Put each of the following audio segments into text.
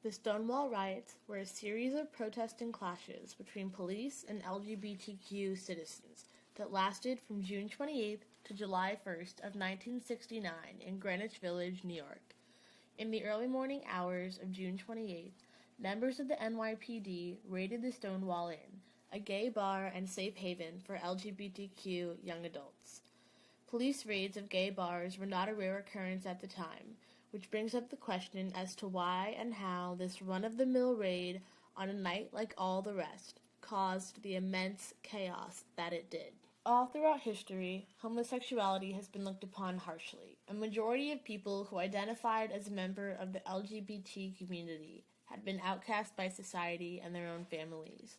The Stonewall Riots were a series of protests and clashes between police and LGBTQ citizens that lasted from June 28th to July 1st of 1969 in Greenwich Village, New York. In the early morning hours of June 28th, members of the NYPD raided the Stonewall Inn, a gay bar and safe haven for LGBTQ young adults. Police raids of gay bars were not a rare occurrence at the time, which brings up the question as to why and how this run-of-the-mill raid on a night like all the rest caused the immense chaos that it did. All throughout history, homosexuality has been looked upon harshly. A majority of people who identified as a member of the LGBT community had been outcast by society and their own families.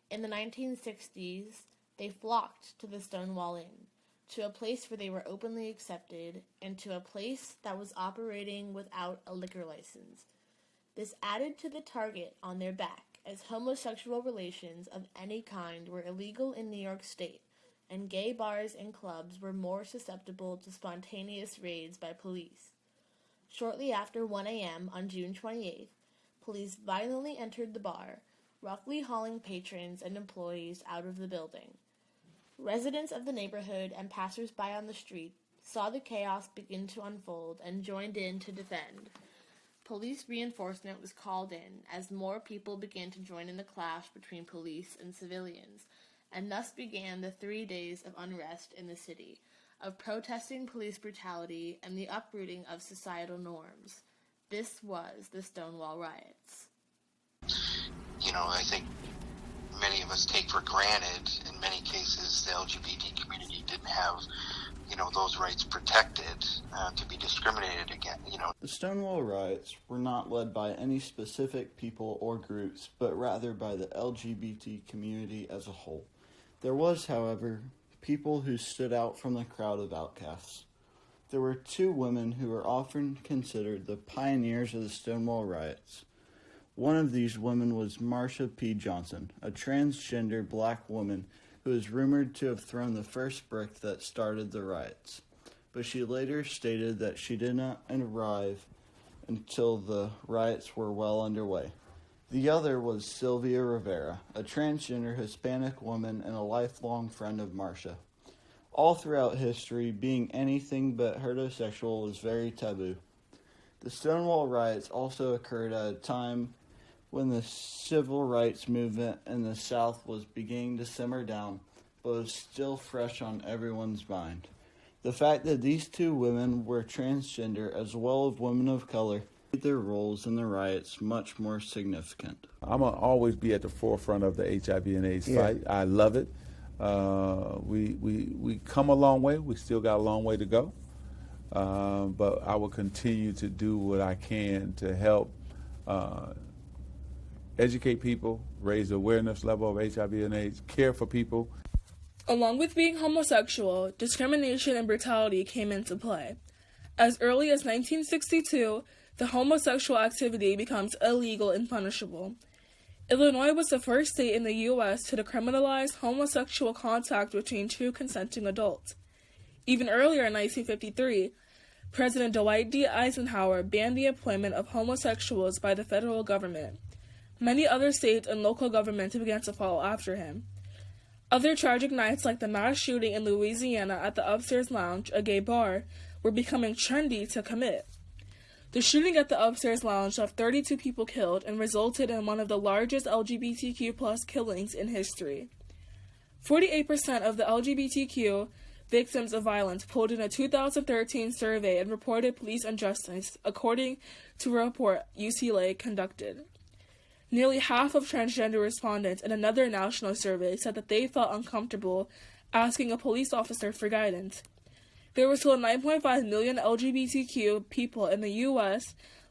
In the 1960s, they flocked to the Stonewall Inn, to a place where they were openly accepted, and to a place that was operating without a liquor license. This added to the target on their back, as homosexual relations of any kind were illegal in New York State, and gay bars and clubs were more susceptible to spontaneous raids by police. Shortly after 1 a.m. on June 28th, police violently entered the bar, roughly hauling patrons and employees out of the building. Residents of the neighborhood and passers-by on the street saw the chaos begin to unfold and joined in to defend. Police reinforcement was called in as more people began to join in the clash between police and civilians, and thus began the 3 days of unrest in the city, of protesting police brutality and the uprooting of societal norms. This was the Stonewall Riots. I think many of us take for granted, in many cases, the LGBT community didn't have, those rights protected, to be discriminated against, The Stonewall Riots were not led by any specific people or groups, but rather by the LGBT community as a whole. There was, however, people who stood out from the crowd of outcasts. There were two women who are often considered the pioneers of the Stonewall Riots. One of these women was Marsha P. Johnson, a transgender black woman who is rumored to have thrown the first brick that started the riots, but she later stated that she did not arrive until the riots were well underway. The other was Sylvia Rivera, a transgender Hispanic woman and a lifelong friend of Marsha. All throughout history, being anything but heterosexual was very taboo. The Stonewall Riots also occurred at a time when the civil rights movement in the South was beginning to simmer down, but was still fresh on everyone's mind. The fact that these two women were transgender as well as women of color made their roles in the riots much more significant. I'm going to always be at the forefront of the HIV and AIDS fight. I love it. We come a long way. We still got a long way to go. But I will continue to do what I can to help educate people, raise the awareness level of HIV and AIDS, care for people. Along with being homosexual, discrimination and brutality came into play. As early as 1962, the homosexual activity becomes illegal and punishable. Illinois was the first state in the U.S. to decriminalize homosexual contact between two consenting adults. Even earlier in 1953, President Dwight D. Eisenhower banned the employment of homosexuals by the federal government. Many other states and local governments began to follow after him. Other tragic nights, like the mass shooting in Louisiana at the Upstairs Lounge, a gay bar, were becoming trendy to commit. The shooting at the Upstairs Lounge left 32 people killed and resulted in one of the largest LGBTQ+ killings in history. 48% of the LGBTQ victims of violence pulled in a 2013 survey and reported police injustice, according to a report UCLA conducted. Nearly half of transgender respondents in another national survey said that they felt uncomfortable asking a police officer for guidance. There were still 9.5 million LGBTQ people in the U.S.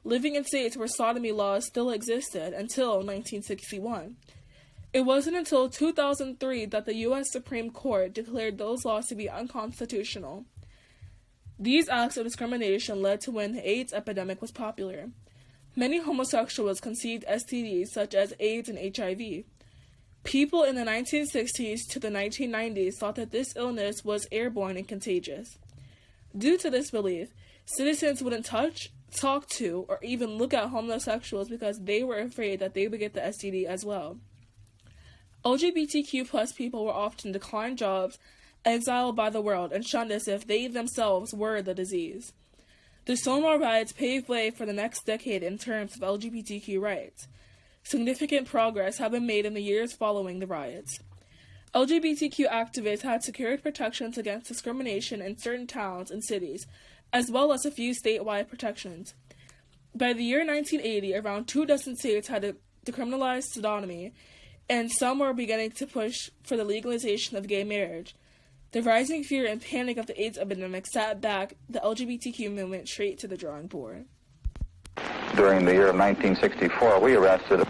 living in states where sodomy laws still existed until 1961. It wasn't until 2003 that the U.S. Supreme Court declared those laws to be unconstitutional. These acts of discrimination led to when the AIDS epidemic was popular. Many homosexuals conceived STDs such as AIDS and HIV. People in the 1960s to the 1990s thought that this illness was airborne and contagious. Due to this belief, citizens wouldn't touch, talk to, or even look at homosexuals because they were afraid that they would get the STD as well. LGBTQ plus people were often declined jobs, exiled by the world, and shunned as if they themselves were the disease. The Stonewall Riots paved way for the next decade in terms of LGBTQ rights. Significant progress had been made in the years following the riots. LGBTQ activists had secured protections against discrimination in certain towns and cities, as well as a few statewide protections. By the year 1980, around 24 states had decriminalized sodomy, and some were beginning to push for the legalization of gay marriage. The rising fear and panic of the AIDS epidemic sat back the LGBTQ movement straight to the drawing board. During the year of 1964, we arrested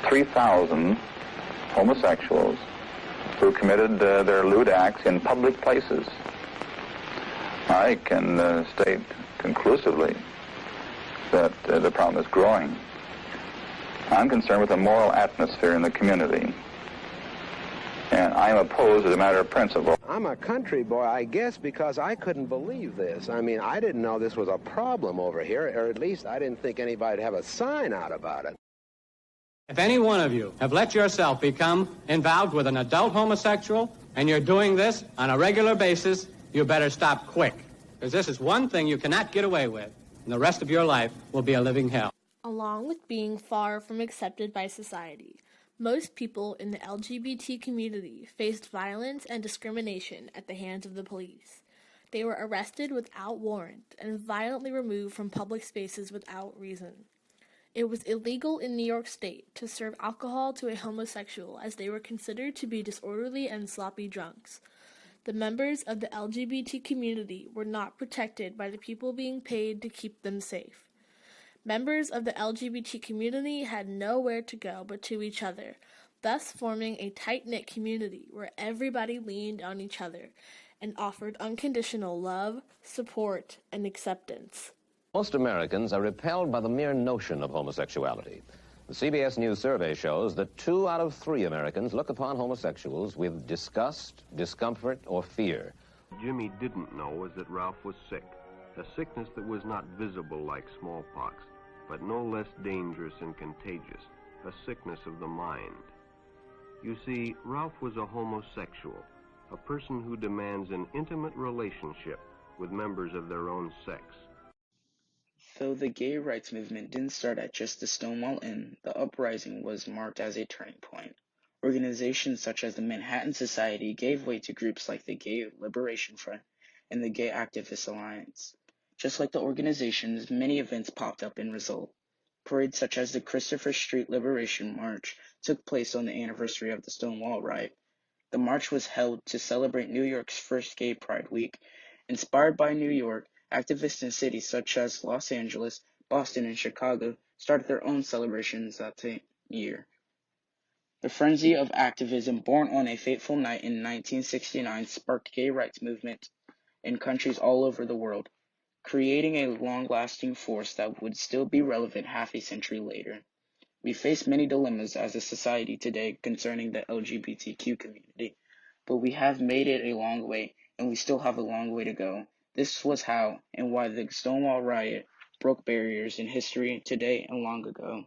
3,000 homosexuals who committed their lewd acts in public places. I can state conclusively that the problem is growing. I'm concerned with the moral atmosphere in the community, and I'm opposed as a matter of principle. I'm a country boy, I guess, because I couldn't believe this. I mean, I didn't know this was a problem over here, or at least I didn't think anybody'd have a sign out about it. If any one of you have let yourself become involved with an adult homosexual, and you're doing this on a regular basis, you better stop quick, because this is one thing you cannot get away with, and the rest of your life will be a living hell. Along with being far from accepted by society, most people in the LGBT community faced violence and discrimination at the hands of the police. They were arrested without warrant and violently removed from public spaces without reason. It was illegal in New York State to serve alcohol to a homosexual, as they were considered to be disorderly and sloppy drunks. The members of the LGBT community were not protected by the people being paid to keep them safe. Members of the LGBT community had nowhere to go but to each other, thus forming a tight-knit community where everybody leaned on each other and offered unconditional love, support, and acceptance. Most Americans are repelled by the mere notion of homosexuality. The CBS News survey shows that 2 out of 3 Americans look upon homosexuals with disgust, discomfort, or fear. Jimmy didn't know was that Ralph was sick, a sickness that was not visible like smallpox, but no less dangerous and contagious, a sickness of the mind. You see, Ralph was a homosexual, a person who demands an intimate relationship with members of their own sex. Though the gay rights movement didn't start at just the Stonewall Inn, the uprising was marked as a turning point. Organizations such as the Manhattan Society gave way to groups like the Gay Liberation Front and the Gay Activist Alliance. Just like the organizations, many events popped up in result. Parades such as the Christopher Street Liberation March took place on the anniversary of the Stonewall Riot. The march was held to celebrate New York's first Gay Pride Week. Inspired by New York, activists in cities such as Los Angeles, Boston, and Chicago started their own celebrations that same year. The frenzy of activism born on a fateful night in 1969 sparked gay rights movement in countries all over the world, creating a long-lasting force that would still be relevant half a century later. We face many dilemmas as a society today concerning the LGBTQ community, but we have made it a long way, and we still have a long way to go. This was how and why the Stonewall Riot broke barriers in history today and long ago.